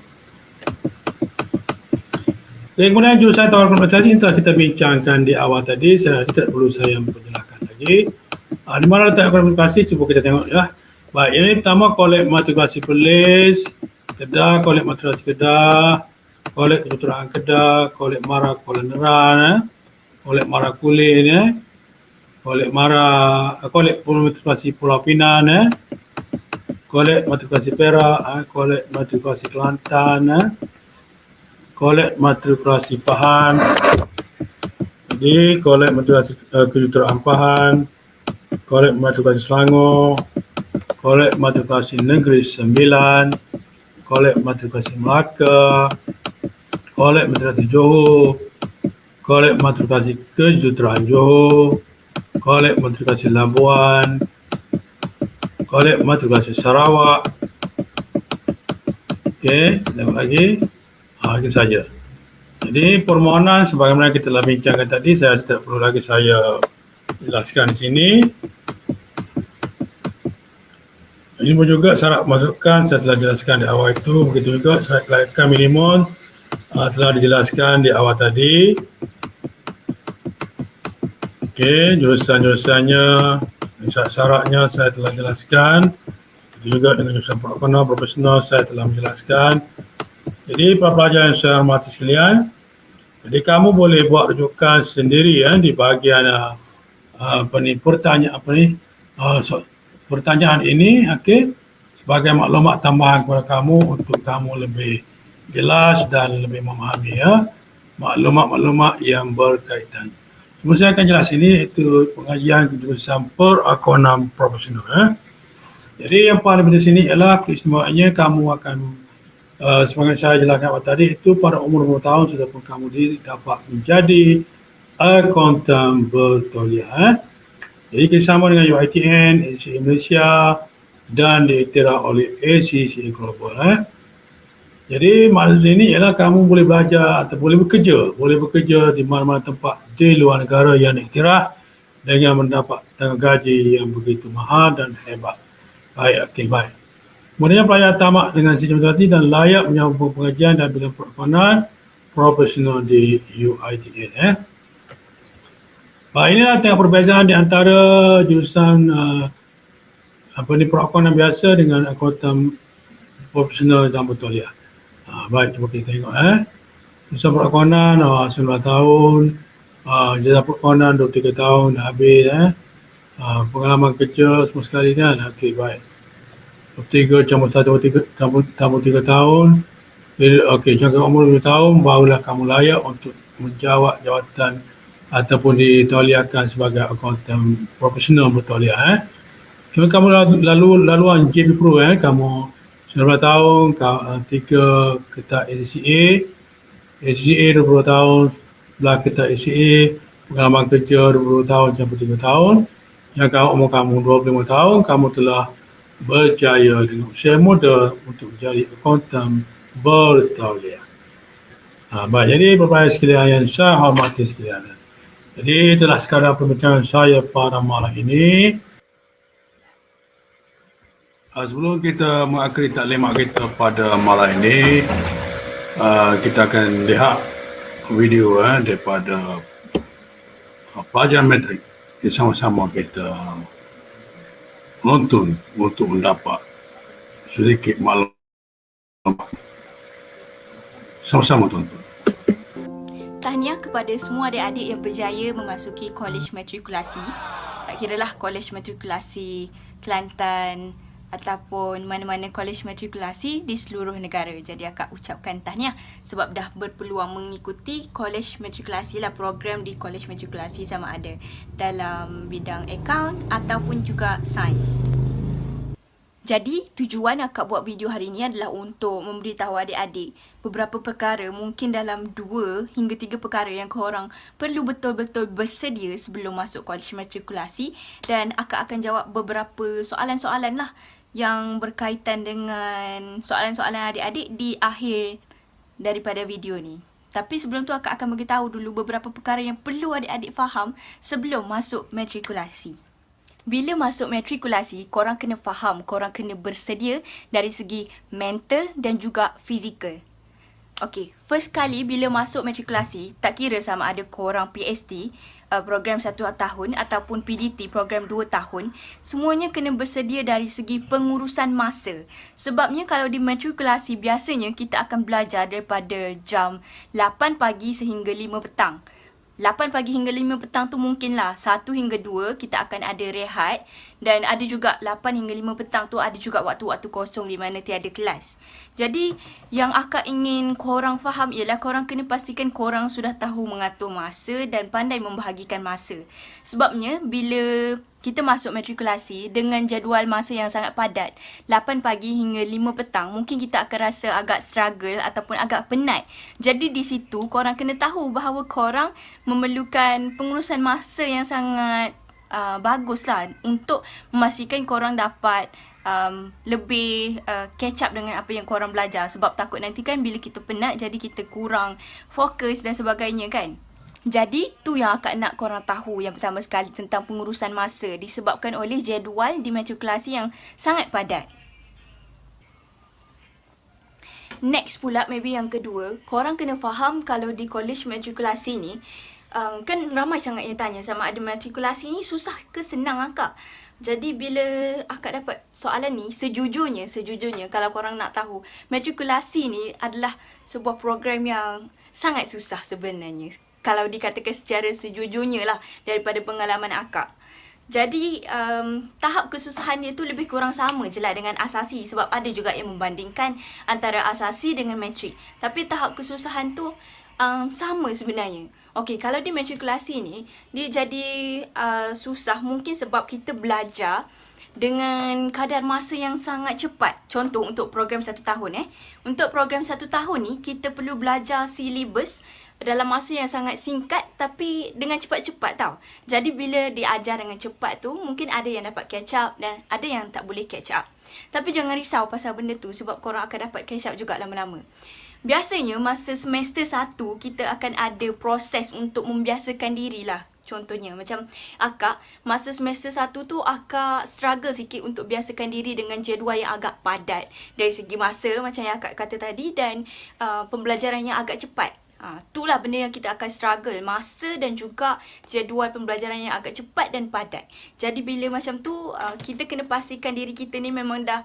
Kemudian jurusan tawar komunikasi telah kita bincangkan di awal tadi, saya tidak perlu saya menjelaskan lagi. Di mana letak komunikasi, cuba kita tengok ya. Baik, ini pertama kolej matrikulasi Perlis, Kedah, kolej matrikulasi Kedah, kolej kejuruteraan Kedah, kolej MARA Kuala Neran, kolej MARA Kulin, kolej matrikulasi Pulau Pinang, kolej matrikulasi Perak, kolej matrikulasi Kelantan, kolej matrikulasi Pahang, jadi kolej matrikulasi kejuruteraan Pahang, kolej matrikulasi Selangor, kolej matrikulasi Negeri Sembilan, kolej matrikulasi Melaka, kolej matrikulasi Johor, kolej matrikulasi kejuruteraan Johor, kolej matrikulasi Labuan, kolej matrikulasi Sarawak. Okey, tengok lagi. Itu saja. Jadi permohonan sebagaimana kita telah bincangkan tadi, saya tidak perlu lagi saya jelaskan di sini. Ini pun juga syarat masukan saya telah jelaskan di awal itu. Begitu juga syarat kelayakan minimum telah dijelaskan di awal tadi. Okey, jurusan-jurusannya, syarat-syaratnya saya telah jelaskan. Begitu juga dengan jurusan perakuan profesional saya telah menjelaskan. Jadi para pelajar yang saya hormati sekalian, jadi kamu boleh buat rujukan sendiri ya di bahagian pertanyaan ini, okey, sebagai maklumat tambahan kepada kamu untuk kamu lebih jelas dan lebih memahami ya maklumat-maklumat yang berkaitan. Cuma saya akan jelas ini itu pengajian jurusan perakuan profesional. Jadi yang paling penting sini ialah keistimewaannya kamu akan sebagai saya jelaskan tadi itu pada umur 20 tahun sudah pun kamu dapat menjadi akuntan bertauliah. Jadi kerjasama dengan UiTM, ACCA Malaysia dan diiktiraf oleh ACCA Global. Jadi maksud ini ialah kamu boleh belajar atau boleh bekerja di mana-mana tempat di luar negara yang diiktiraf dengan mendapat gaji yang begitu mahal dan hebat. Baik, okey, baik. Kemudian pelajar tamat dengan sistem matematik dan layak menyambung pengajian dan bidang perakuan profesional di UiTM. Inilah tengok perbezaan di antara jurusan perakuan biasa dengan akuntan profesional dan bertauliah. Baik, cuba kita tengok. Jurusan perakuanan 19 tahun, jasa perakuanan 23 tahun dah habis. Pengalaman kerja semua sekali kan. Okey, baik. 3 campur 3 tahun. Okey, jangka umur 2 tahun barulah kamu layak untuk menjawab jawatan ataupun ditauliahkan sebagai akuntan profesional bertauliah. Kamu laluan JP Pro kamu 19 tahun, 3 ketat ACCA 20 tahun, belah ketat ACCA, pengalaman kerja 20 tahun campur 3 tahun. Jangka umur kamu 25 tahun, kamu telah berjaya dengan usia muda untuk menjadi akuntan bertauliah. Baik, jadi Bapak sekalian yang saya hormati sekalian. Jadi itulah sekadar perbincangan saya pada malam ini. Sebelum kita mengakhiri taklimat kita pada malam ini, kita akan lihat video daripada pelajar matrik. Sama-sama kita menonton untuk mendapat sedikit maklumat. Sama-sama tonton. Tahniah kepada semua adik-adik yang berjaya memasuki kolej matrikulasi. Tak kiralah kolej matrikulasi Kelantan, ataupun mana-mana kolej matrikulasi di seluruh negara. Jadi akak ucapkan tahniah sebab dah berpeluang mengikuti kolej matrikulasi lah, program di kolej matrikulasi sama ada dalam bidang akaun ataupun juga sains. Jadi tujuan akak buat video hari ni adalah untuk memberitahu adik-adik beberapa perkara, mungkin dalam 2 hingga 3 perkara yang korang perlu betul-betul bersedia sebelum masuk kolej matrikulasi, dan akak akan jawab beberapa soalan-soalan lah yang berkaitan dengan soalan-soalan adik-adik di akhir daripada video ni. Tapi sebelum tu akak akan beritahu dulu beberapa perkara yang perlu adik-adik faham sebelum masuk matrikulasi. Bila masuk matrikulasi, korang kena faham, korang kena bersedia dari segi mental dan juga fizikal. Okay, first kali bila masuk matrikulasi, tak kira sama ada korang PST, program 1 tahun ataupun PDT, program 2 tahun, semuanya kena bersedia dari segi pengurusan masa. Sebabnya kalau di matrikulasi, biasanya kita akan belajar daripada jam 8 pagi sehingga 5 petang. 8 pagi hingga 5 petang tu mungkinlah 1 hingga 2 kita akan ada rehat, dan ada juga 8 hingga 5 petang tu ada juga waktu-waktu kosong di mana tiada kelas. Jadi yang akak ingin korang faham ialah korang kena pastikan korang sudah tahu mengatur masa dan pandai membahagikan masa. Sebabnya bila kita masuk matrikulasi dengan jadual masa yang sangat padat, 8 pagi hingga 5 petang, mungkin kita akan rasa agak struggle ataupun agak penat. Jadi di situ korang kena tahu bahawa korang memerlukan pengurusan masa yang sangat bagus lah untuk memastikan korang dapat lebih catch up dengan apa yang korang belajar. Sebab takut nanti kan bila kita penat jadi kita kurang fokus dan sebagainya kan. Jadi tu yang akak nak korang tahu yang pertama sekali tentang pengurusan masa, disebabkan oleh jadual di matrikulasi yang sangat padat. Next pula, maybe yang kedua, korang kena faham kalau di kolej matrikulasi ni, kan ramai sangat yang tanya sama ada matrikulasi ni susah ke senang akak. Jadi bila akak dapat soalan ni, sejujurnya kalau korang nak tahu, matrikulasi ni adalah sebuah program yang sangat susah sebenarnya. Kalau dikatakan secara sejujurnya lah daripada pengalaman akak. Jadi tahap kesusahan dia tu lebih kurang sama je lah dengan asasi, sebab ada juga yang membandingkan antara asasi dengan matrik. Tapi tahap kesusahan tu sama sebenarnya. Okey, kalau di matrikulasi ni dia jadi susah mungkin sebab kita belajar dengan kadar masa yang sangat cepat. Contoh untuk program 1 tahun Untuk program 1 tahun ni kita perlu belajar silibus dalam masa yang sangat singkat tapi dengan cepat-cepat tau. Jadi bila diajar dengan cepat tu mungkin ada yang dapat catch up dan ada yang tak boleh catch up. Tapi jangan risau pasal benda tu sebab korang akan dapat catch up juga lama-lama. Biasanya masa semester 1 kita akan ada proses untuk membiasakan diri lah. Contohnya macam akak masa semester 1 tu akak struggle sikit untuk biasakan diri dengan jadual yang agak padat dari segi masa macam yang akak kata tadi, dan pembelajaran yang agak cepat. Itulah benda yang kita akan struggle, masa dan juga jadual pembelajaran yang agak cepat dan padat. Jadi bila macam tu kita kena pastikan diri kita ni memang dah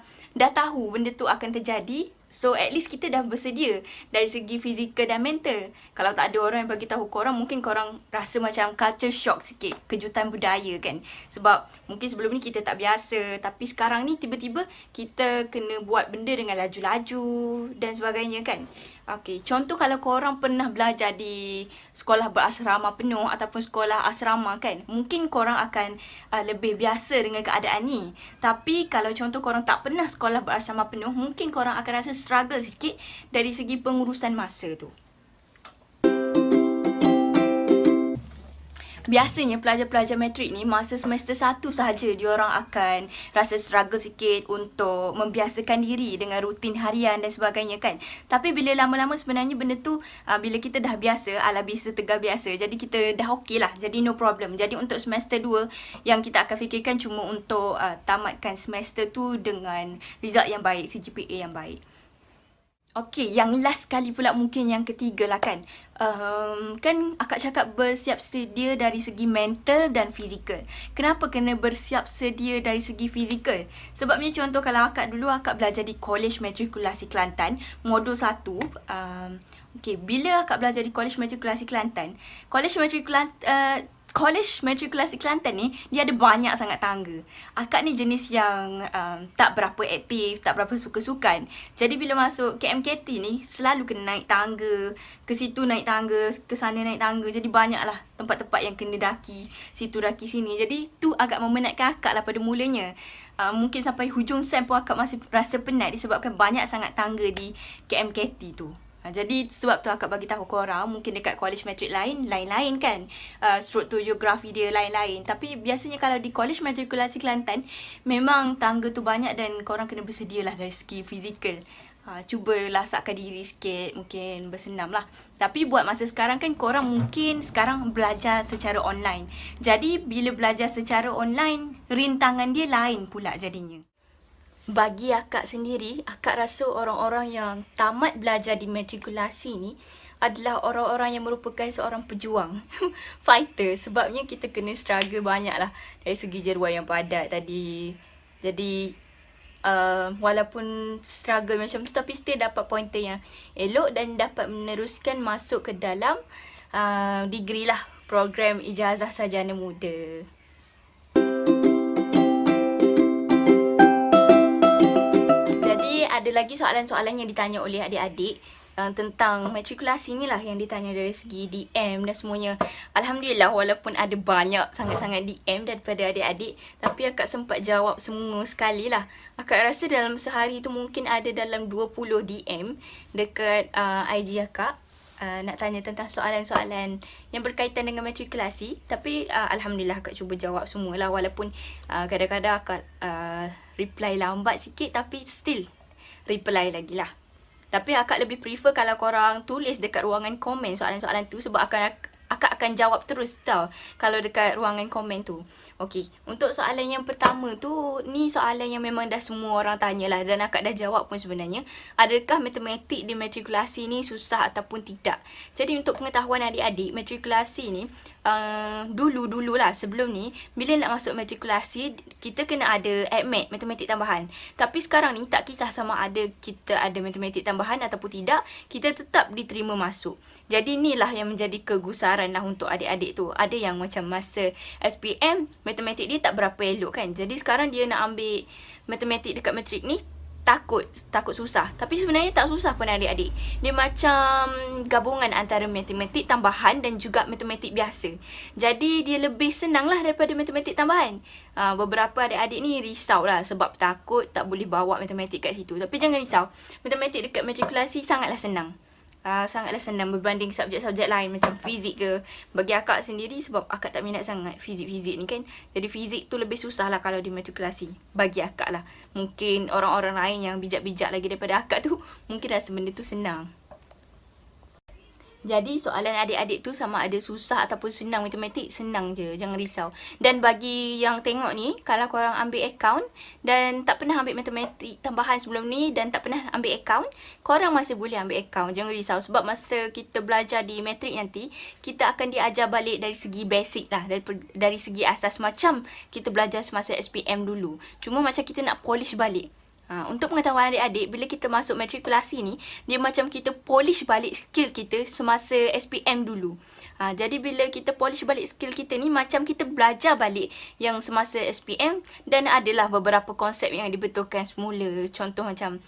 tahu benda tu akan terjadi. So at least kita dah bersedia dari segi fizikal dan mental. Kalau tak ada orang yang bagi tahu korang, mungkin korang rasa macam culture shock sikit, kejutan budaya kan. Sebab mungkin sebelum ni kita tak biasa, tapi sekarang ni tiba-tiba kita kena buat benda dengan laju-laju dan sebagainya kan. Okey, contoh kalau korang pernah belajar di sekolah berasrama penuh ataupun sekolah asrama kan, mungkin korang akan lebih biasa dengan keadaan ni. Tapi kalau contoh korang tak pernah sekolah berasrama penuh, mungkin korang akan rasa struggle sikit dari segi pengurusan masa tu. Biasanya pelajar-pelajar matrik ni masa semester 1 sahaja diorang akan rasa struggle sikit untuk membiasakan diri dengan rutin harian dan sebagainya kan. Tapi bila lama-lama sebenarnya benda tu bila kita dah biasa, ala bisa tegar biasa, jadi kita dah okey lah, jadi no problem. Jadi untuk semester 2 yang kita akan fikirkan cuma untuk tamatkan semester tu dengan result yang baik, CGPA yang baik. Okey, yang last kali pula mungkin yang ketiga lah kan. Kan akak cakap bersiap sedia dari segi mental dan fizikal. Kenapa kena bersiap sedia dari segi fizikal? Sebabnya contoh kalau akak dulu akak belajar di Kolej Matrikulasi Kelantan, modul 1. Okey, bila akak belajar di Kolej Matrikulasi Kelantan, College Matrikulasi Kelantan ni, dia ada banyak sangat tangga. Akak ni jenis yang tak berapa aktif, tak berapa suka sukan. Jadi bila masuk KMKT ni, selalu kena naik tangga. Ke situ naik tangga, ke sana naik tangga. Jadi banyaklah tempat-tempat yang kena daki. Situ daki sini. Jadi tu agak memenatkan akak lah pada mulanya. Mungkin sampai hujung sem pun akak masih rasa penat disebabkan banyak sangat tangga di KMKT tu. Jadi sebab tu akak bagi tahu korang, mungkin dekat college matrik lain-lain kan. Struktur geografi dia lain-lain. Tapi biasanya kalau di College Matrikulasi Kelantan, memang tangga tu banyak dan korang kena bersedialah dari segi fizikal. Cubalah sakkan diri sikit, mungkin bersenam lah. Tapi buat masa sekarang kan korang mungkin sekarang belajar secara online. Jadi bila belajar secara online, rintangan dia lain pula jadinya. Bagi akak sendiri, akak rasa orang-orang yang tamat belajar di matrikulasi ni adalah orang-orang yang merupakan seorang pejuang. Fighter. Sebabnya kita kena struggle banyak lah dari segi jadual yang padat tadi. Jadi, walaupun struggle macam tu, tapi still dapat pointer yang elok dan dapat meneruskan masuk ke dalam degree lah, program ijazah sarjana muda. Ada lagi soalan-soalan yang ditanya oleh adik-adik tentang matrikulasi ni lah, yang ditanya dari segi DM dan semuanya. Alhamdulillah, walaupun ada banyak sangat-sangat DM daripada adik-adik, tapi akak sempat jawab semua sekali lah. Akak rasa dalam sehari tu mungkin ada dalam 20 DM dekat IG akak. Nak tanya tentang soalan-soalan yang berkaitan dengan matrikulasi. Tapi Alhamdulillah akak cuba jawab semualah, walaupun kadang-kadang akak reply lambat sikit, tapi still reply lagi lah. Tapi akak lebih prefer kalau korang tulis dekat ruangan komen soalan-soalan tu, sebab akak akan jawab terus tau kalau dekat ruangan komen tu. Okey, untuk soalan yang pertama tu, ni soalan yang memang dah semua orang tanya lah dan akak dah jawab pun sebenarnya. Adakah matematik di matrikulasi ni susah ataupun tidak? Jadi untuk pengetahuan adik-adik, matrikulasi ni dulu-dululah sebelum ni, bila nak masuk matrikulasi, kita kena ada admit matematik tambahan. Tapi sekarang ni tak kisah sama ada kita ada matematik tambahan ataupun tidak, kita tetap diterima masuk. Jadi inilah yang menjadi kegusaran lah untuk adik-adik tu. Ada yang macam masa SPM, matematik dia tak berapa elok kan. Jadi sekarang dia nak ambil matematik dekat matrik ni, takut susah. Tapi sebenarnya tak susah pun adik-adik. Dia macam gabungan antara matematik tambahan dan juga matematik biasa. Jadi dia lebih senang lah daripada matematik tambahan. Beberapa adik-adik ni risau lah sebab takut tak boleh bawa matematik kat situ. Tapi jangan risau. Matematik dekat matrikulasi sangatlah senang. Sangatlah senang berbanding subjek-subjek lain macam fizik ke. Bagi akak sendiri, sebab akak tak minat sangat fizik-fizik ni kan, jadi fizik tu lebih susah lah kalau di matrikulasi. Bagi akak lah. Mungkin orang-orang lain yang bijak-bijak lagi daripada akak tu, mungkin rasa benda tu senang. Jadi soalan adik-adik tu sama ada susah ataupun senang matematik, senang je, jangan risau. Dan bagi yang tengok ni, kalau korang ambil account dan tak pernah ambil matematik tambahan sebelum ni dan tak pernah ambil account, korang masih boleh ambil account, jangan risau. Sebab masa kita belajar di matrik nanti, kita akan diajar balik dari segi basic lah, dari segi asas macam kita belajar semasa SPM dulu. Cuma macam kita nak polish balik. Untuk pengetahuan adik-adik, bila kita masuk matrikulasi ni, dia macam kita polish balik skill kita semasa SPM dulu. Jadi bila kita polish balik skill kita ni, macam kita belajar balik yang semasa SPM, dan adalah beberapa konsep yang dibetulkan semula. Contoh macam,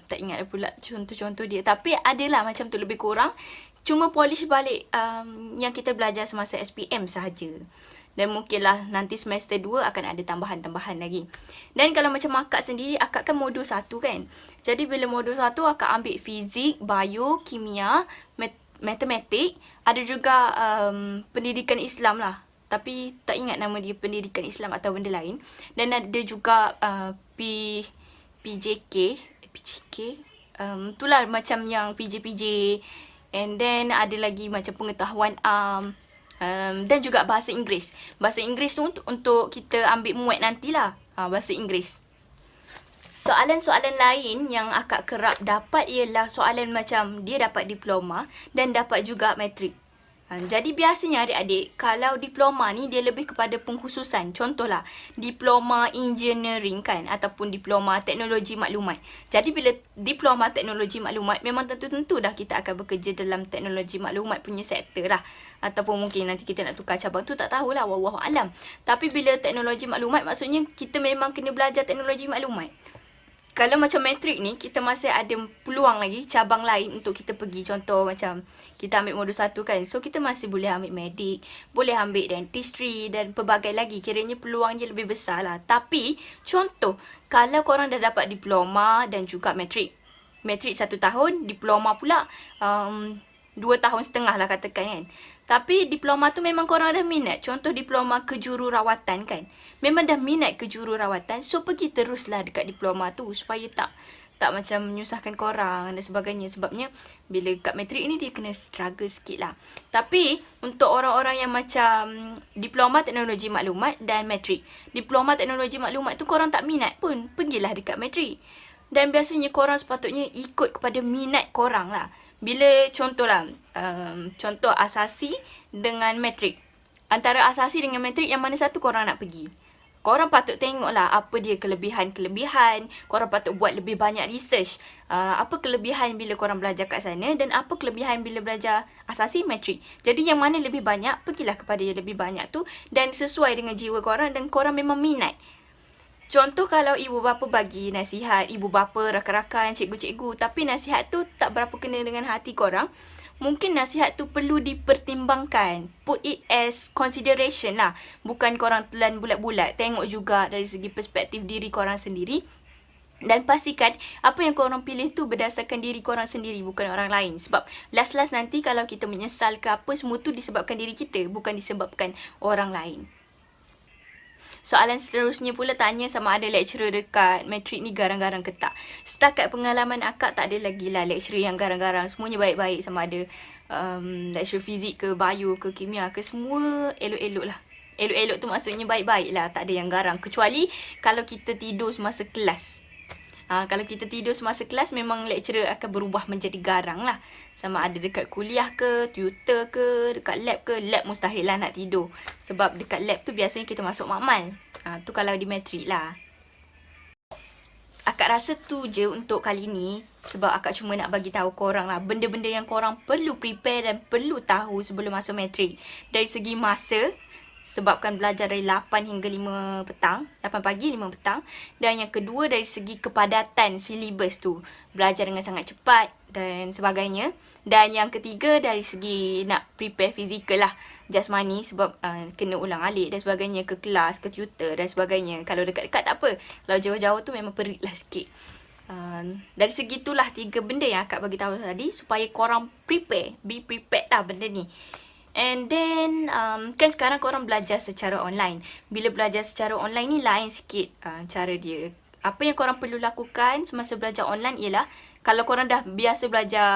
tak ingat pula contoh-contoh dia. Tapi adalah macam tu lebih kurang. Cuma polish balik yang kita belajar semasa SPM sahaja. Dan mungkinlah nanti semester 2 akan ada tambahan-tambahan lagi. Dan kalau macam akak sendiri, akak kan modul 1 kan. Jadi bila modul 1 akak ambil fizik, bio, kimia, matematik. Ada juga pendidikan Islam lah. Tapi tak ingat nama dia, pendidikan Islam atau benda lain. Dan ada juga PJK. Itulah macam yang PJ. And then ada lagi macam pengetahuan dan juga bahasa Inggeris. Bahasa Inggeris tu untuk kita ambil muat nantilah, bahasa Inggeris. Soalan-soalan lain yang akak kerap dapat ialah soalan macam dia dapat diploma dan dapat juga matrik. Jadi biasanya adik-adik, kalau diploma ni dia lebih kepada pengkhususan. Contohlah, diploma engineering kan, ataupun diploma teknologi maklumat. Jadi bila diploma teknologi maklumat, memang tentu-tentu dah kita akan bekerja dalam teknologi maklumat punya sektor lah. Ataupun mungkin nanti kita nak tukar cabang tu, tak tahulah, wallahualam. Tapi bila teknologi maklumat, maksudnya kita memang kena belajar teknologi maklumat. Kalau macam matrik ni, kita masih ada peluang lagi, cabang lain untuk kita pergi. Contoh macam kita ambil modul 1 kan. So, kita masih boleh ambil medik, boleh ambil dentistry dan pelbagai lagi. Kiranya peluangnya lebih besar lah. Tapi, contoh, kalau korang dah dapat diploma dan juga matrik. Matrik 1 tahun, diploma pula 2 tahun setengah lah katakan kan. Tapi diploma tu memang korang dah minat. Contoh diploma kejururawatan kan. Memang dah minat kejururawatan. So pergi teruslah dekat diploma tu supaya tak macam menyusahkan korang dan sebagainya. Sebabnya bila kat matrik ni dia kena struggle sikit lah. Tapi untuk orang-orang yang macam diploma teknologi maklumat dan matrik. Diploma teknologi maklumat tu korang tak minat pun. Pergilah dekat matrik. Dan biasanya korang sepatutnya ikut kepada minat korang lah. Bila contohlah, contoh asasi dengan matrik. Antara asasi dengan matrik, yang mana satu korang nak pergi? Korang patut tengoklah apa dia kelebihan-kelebihan. Korang patut buat lebih banyak research. Apa kelebihan bila korang belajar kat sana dan apa kelebihan bila belajar asasi matrik. Jadi yang mana lebih banyak, pergilah kepada yang lebih banyak tu dan sesuai dengan jiwa korang dan korang memang minat. Contoh kalau ibu bapa bagi nasihat, ibu bapa, rakan-rakan, cikgu-cikgu, tapi nasihat tu tak berapa kena dengan hati korang, mungkin nasihat tu perlu dipertimbangkan. Put it as consideration lah. Bukan korang telan bulat-bulat. Tengok juga dari segi perspektif diri korang sendiri. Dan pastikan apa yang korang pilih tu berdasarkan diri korang sendiri, bukan orang lain. Sebab last-last nanti kalau kita menyesal ke apa, semua tu disebabkan diri kita, bukan disebabkan orang lain. Soalan seterusnya pula tanya sama ada lecturer dekat matrik ni garang-garang ke tak. Setakat pengalaman akak tak ada lagi lah lecturer yang garang-garang. Semuanya baik-baik, sama ada lecturer fizik ke, bio ke, kimia ke, semua elok-elok lah. Elok-elok tu maksudnya baik-baik lah, tak ada yang garang. Kecuali kalau kita tidur semasa kelas. Kalau kita tidur semasa kelas, memang lecturer akan berubah menjadi garang lah. Sama ada dekat kuliah ke, tutor ke, dekat lab ke. Lab mustahil lah nak tidur. Sebab dekat lab tu biasanya kita masuk makmal. Tu kalau di matrik lah. Akak rasa tu je untuk kali ni. Sebab akak cuma nak bagi tahu korang lah benda-benda yang korang perlu prepare dan perlu tahu sebelum masuk matrik. Dari segi masa, sebabkan belajar dari 8 hingga 5 petang, 8 pagi 5 petang. Dan yang kedua dari segi kepadatan silibus tu, belajar dengan sangat cepat dan sebagainya. Dan yang ketiga dari segi nak prepare fizikal lah, jasmani, sebab kena ulang alik dan sebagainya, ke kelas, ke tutor dan sebagainya. Kalau dekat-dekat tak apa, kalau jauh-jauh tu memang perit lah sikit. Dari segi itulah 3 benda yang akak bagi tahu tadi supaya korang prepare, be prepared lah benda ni. And then, kan sekarang korang belajar secara online. Bila belajar secara online ni lain sikit cara dia. Apa yang korang perlu lakukan semasa belajar online ialah, kalau korang dah biasa belajar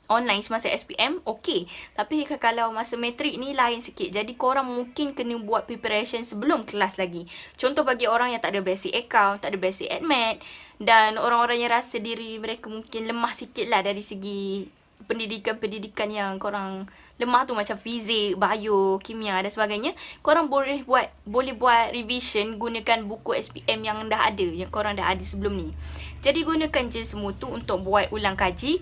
online semasa SPM, okey. Tapi kalau masa matrik ni lain sikit. Jadi korang mungkin kena buat preparation sebelum kelas lagi. Contoh bagi orang yang tak ada basic account, tak ada basic admat, dan orang-orang yang rasa diri mereka mungkin lemah sikit lah dari segi pendidikan yang korang lemah tu, macam fizik, bio, kimia dan sebagainya. Korang boleh buat revision gunakan buku SPM yang dah ada, yang korang dah ada sebelum ni. Jadi gunakan je semua tu untuk buat ulang kaji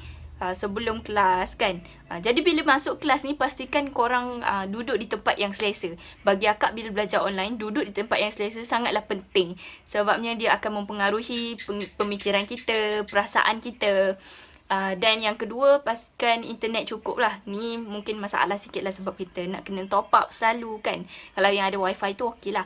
sebelum kelas kan. Jadi bila masuk kelas ni, pastikan korang duduk di tempat yang selesa. Bagi akak, bila belajar online, duduk di tempat yang selesa sangatlah penting. Sebabnya dia akan mempengaruhi pemikiran kita, perasaan kita. Dan yang kedua, pastikan internet cukup lah. Ni mungkin masalah sikit lah sebab kita nak kena top up selalu kan. Kalau yang ada wifi tu okey lah.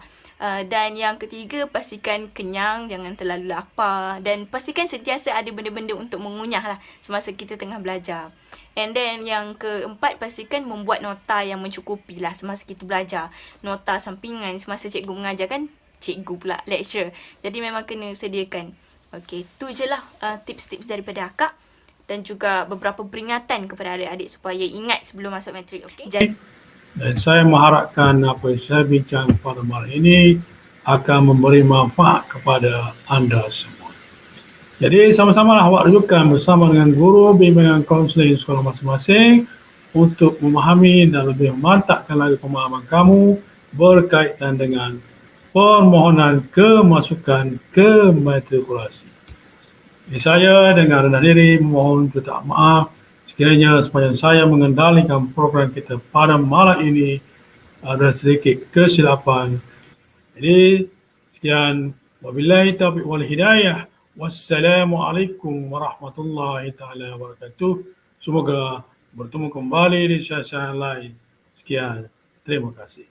Dan yang ketiga, pastikan kenyang, jangan terlalu lapar. Dan pastikan sentiasa ada benda-benda untuk mengunyah lah semasa kita tengah belajar. And then yang keempat, pastikan membuat nota yang mencukupi lah semasa kita belajar. Nota sampingan semasa cikgu mengajar kan. Cikgu pula, lecture. Jadi memang kena sediakan. Okey, tu je lah tips-tips daripada akak. Dan juga beberapa peringatan kepada adik-adik supaya ingat sebelum masuk matrik. Okay? Dan saya mengharapkan apa yang saya bincang pada malam ini akan memberi manfaat kepada anda semua. Jadi sama-sama lah awak rujukan bersama dengan guru bimbingan kaunseling sekolah masing-masing untuk memahami dan lebih memantapkan lagi pemahaman kamu berkaitan dengan permohonan kemasukan ke matrikulasi. Saya dengan rendah diri memohon minta maaf sekiranya sepanjang saya mengendalikan program kita pada malam ini ada sedikit kesilapan. Jadi sekian, wabillahi taufiq wal hidayah. Wassalamualaikum warahmatullahi taala wabarakatuh. Semoga bertemu kembali di sesi lain. Sekian, terima kasih.